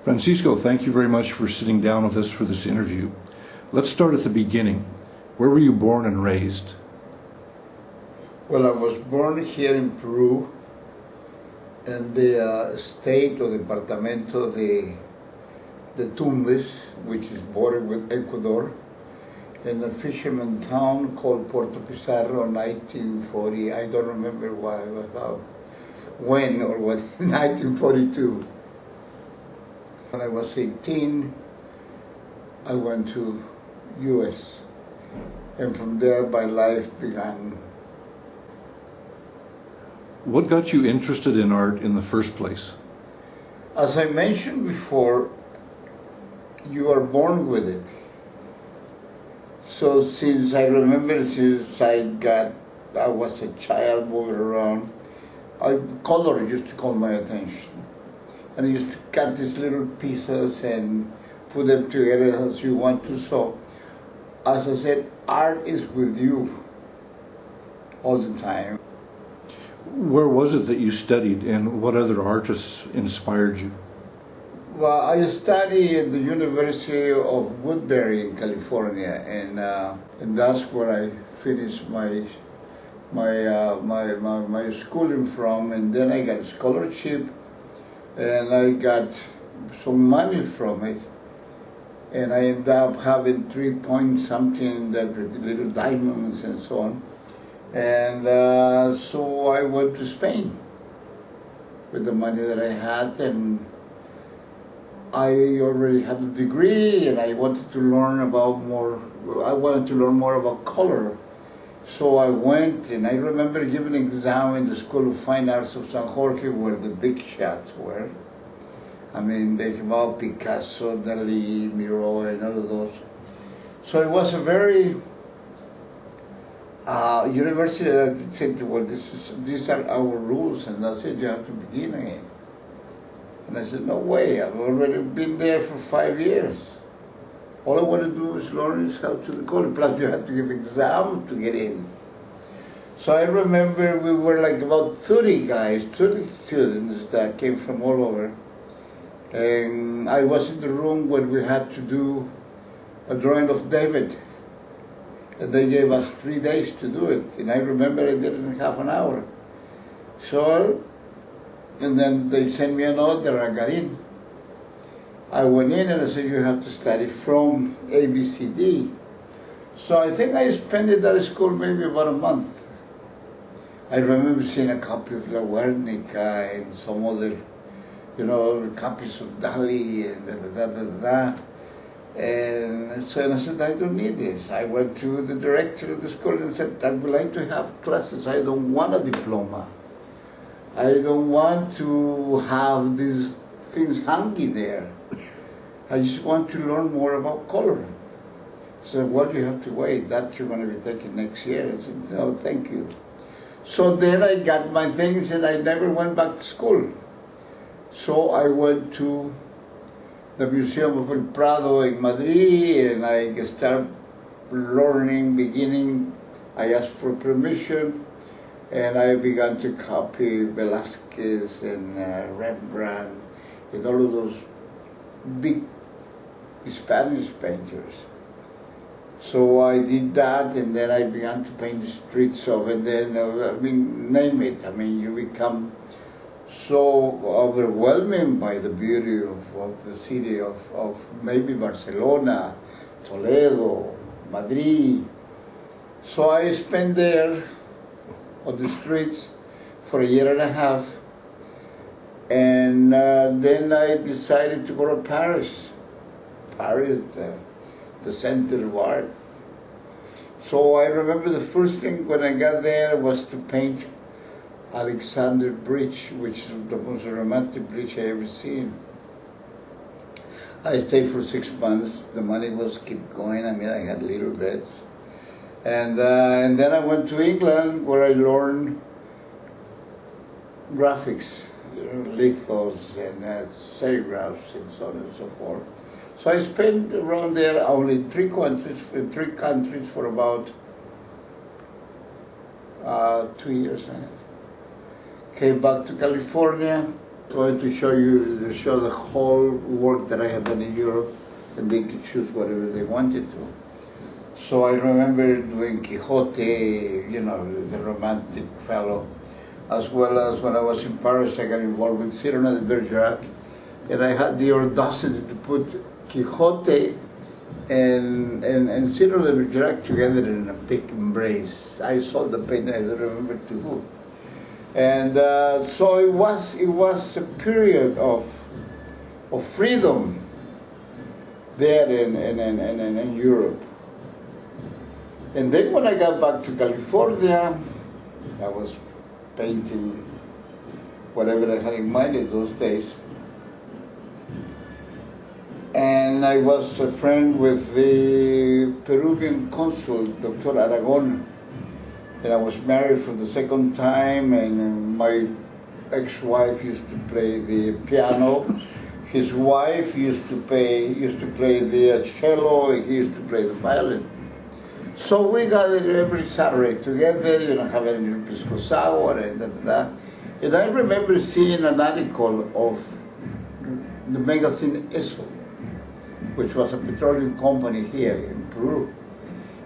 Francisco, thank you very much for sitting down with us for this interview. Let's start at the beginning. Where were you born and raised? Well, I was born here in Peru, in the state or departamento de Tumbes, which is bordered with Ecuador, in a fisherman town called Puerto Pizarro in 1940. I don't remember when or what, 1942. When I was 18, I went to US, and from there my life began. What got you interested in art in the first place? As I mentioned before, you are born with it. So since I was a child moving around, color used to call my attention. And I used to cut these little pieces and put them together as you want to. So, as I said, art is with you all the time. Where was it that you studied, and what other artists inspired you? Well, I studied at the University of Woodbury in California, and that's where I finished my schooling from. And then I got a scholarship, and I got some money from it, and I ended up having 3-point something that with little diamonds and so on. And so I went to Spain with the money that I had, and I already had a degree, and I wanted to learn more about color. So I went, and I remember giving an exam in the School of Fine Arts of San Jorge, where the big shots were. I mean, they came out Picasso, Dalí, Miro, and all of those. So it was a very university that said, well, these are our rules, and that's it, you have to begin again. And I said, no way, I've already been there for 5 years. All I want to do is learn is how to the college. Plus, you have to give exam to get in. So I remember we were like about 30 students that came from all over. And I was in the room when we had to do a drawing of David. And they gave us 3 days to do it. And I remember I did it in half an hour. So, and then they sent me a note that I got in. I went in and I said, you have to study from A, B, C, D. So I think I spent at that school maybe about a month. I remember seeing a copy of La Guernica and some other, copies of Dalí and da-da-da-da-da. And so I said, I don't need this. I went to the director of the school and said, I would like to have classes. I don't want a diploma. I don't want to have these things hanging there. I just want to learn more about color. He said, well, you have to wait. That you're going to be taking next year. I said, no, thank you. So then I got my things and I never went back to school. So I went to the Museum of El Prado in Madrid, and I started beginning. I asked for permission, and I began to copy Velázquez and Rembrandt and all of those big Spanish painters. So I did that, and then I began to paint the streets of it. Then, name it. You become so overwhelming by the beauty of the city of maybe Barcelona, Toledo, Madrid. So I spent there on the streets for 1.5 years, and then I decided to go to Paris. Paris, the center of art. So I remember the first thing when I got there was to paint Alexander Bridge, which is the most romantic bridge I ever seen. I stayed for 6 months. The money was keep going. I had little bets. And then I went to England, where I learned graphics, lithos and serigraphs and so on and so forth. So I spent around there only 3 countries for about 2 years and a half. Came back to California, Going to show the whole work that I had done in Europe, and they could choose whatever they wanted to. So I remember doing Quixote, you know, the romantic fellow, as well as when I was in Paris, I got involved with Cyrano de Bergerac, and I had the audacity to put Quixote and Cyrano de Bergerac together in a big embrace. I sold the painting, I don't remember to who. And so it was a period of freedom there in Europe. And then when I got back to California, I was painting whatever I had in mind in those days. And I was a friend with the Peruvian consul, Dr. Aragon. And I was married for the second time, and my ex-wife used to play the piano. His wife used to play the cello, and he used to play the violin. So we gathered every Saturday together, you know, having a pisco sour and da. And I remember seeing an article of the magazine Eso, which was a petroleum company here in Peru.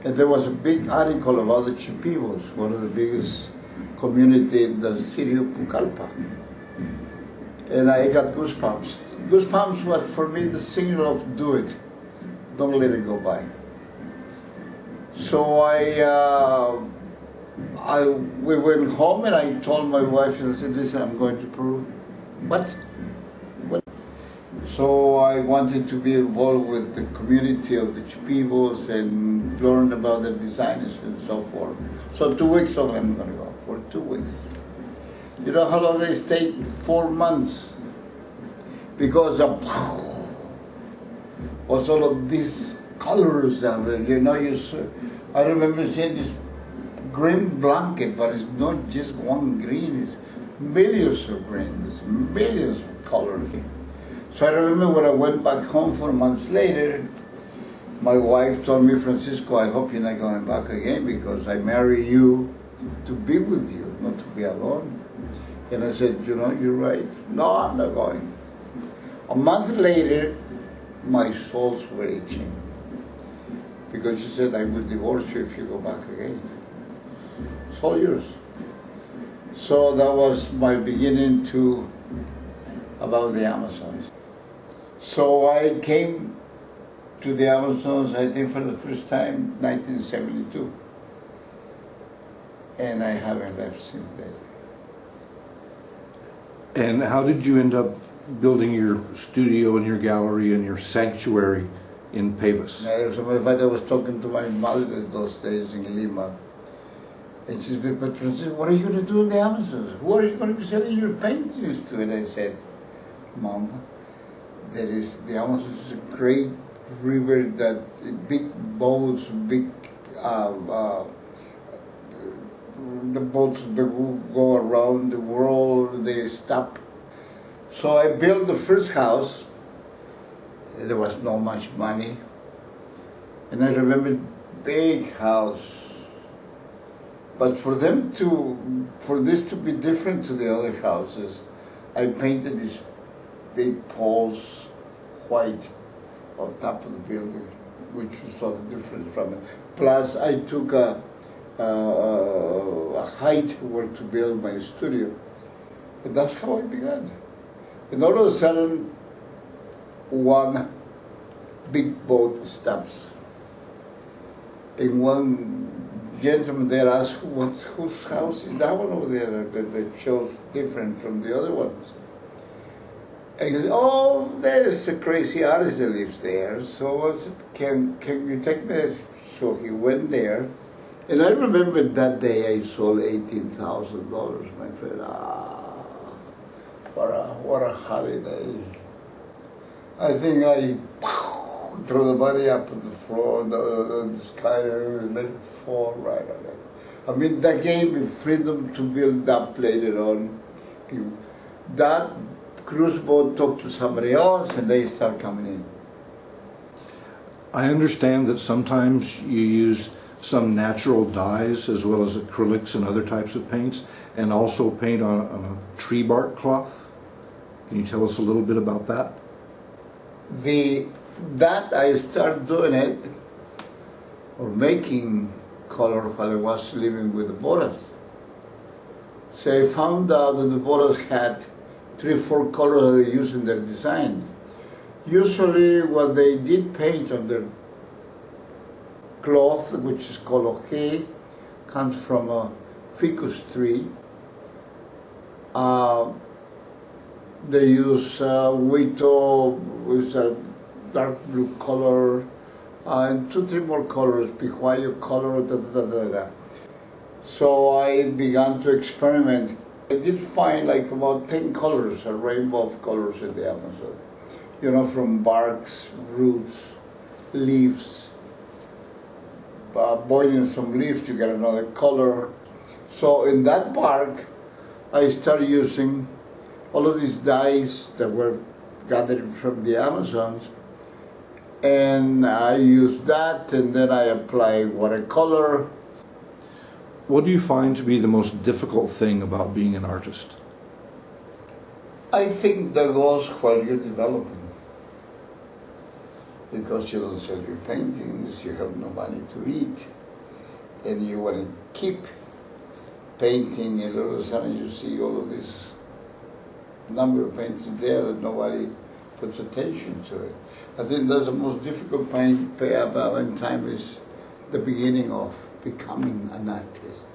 And there was a big article about the Chipivos, one of the biggest community in the city of Pucallpa. And I got goosebumps. Goosebumps was for me the signal of do it, don't let it go by. So we went home, and I told my wife, and I said, listen, I'm going to Peru. What? So I wanted to be involved with the community of the Chipivos and learn about their designers and so forth. So 2 weeks only I'm going to go, for 2 weeks. You know how long I stayed? 4 months. Because of all of these colors of it, you know, I remember seeing this green blanket, but it's not just one green, it's millions of greens, millions of colors. So I remember when I went back home 4 months later, my wife told me, Francisco, I hope you're not going back again, because I marry you to be with you, not to be alone. And I said, you know, you're right. No, I'm not going. A month later, my soles were itching, because she said, I will divorce you if you go back again. It's all yours. So that was my beginning to about the Amazons. So I came to the Amazons, I think, for the first time, 1972. And I haven't left since then. And how did you end up building your studio and your gallery and your sanctuary in Pavas? As a matter of fact, I was talking to my mother those days in Lima. And she said, but Francisco, what are you going to do in the Amazons? Who are you going to be selling your paintings to? And I said, Mom, the Amazons is a great river that big boats, the boats that go around the world, they stop. So I built the first house. There was not much money. And I remember big house. But for this to be different to the other houses, I painted these big poles white on top of the building, which you saw the difference from it. Plus, I took a height where to build my studio. And that's how I began. And all of a sudden, one big boat stops. And one gentleman there asked, whose house is that one over there that shows different from the other ones? And he goes, oh, there's a crazy artist that lives there. So I said, can you take me there? So he went there. And I remember that day I sold $18,000, my friend. What a holiday. I think I threw the money up on the floor, the sky, and let it fall right on it. I mean, that gave me freedom to build up later on. That cruise boat talked to somebody else, and they start coming in. I understand that sometimes you use some natural dyes as well as acrylics and other types of paints, and also paint on a tree bark cloth. Can you tell us a little bit about that? That I started doing it or making color while I was living with the Boras. So I found out that the Boras had 3-4 colors that they use in their design. Usually what they did paint on their cloth, which is called ojé, comes from a ficus tree. They use huito, which is a dark blue color, and 2-3 more colors, pihuayo color, da da da da da. So I began to experiment. I did find like about 10 colors, a rainbow of colors in the Amazon. You know, from barks, roots, leaves. Boiling some leaves, you get another color. So in that bark, I started using all of these dyes that were gathered from the Amazons, and I used that, and then I apply watercolor. What do you find to be the most difficult thing about being an artist? I think that goes while you're developing. Because you don't sell your paintings, you have no money to eat, and you want to keep painting, and all of a sudden you see all of this number of paintings there that nobody puts attention to it. I think that's the most difficult time is the beginning of becoming an artist.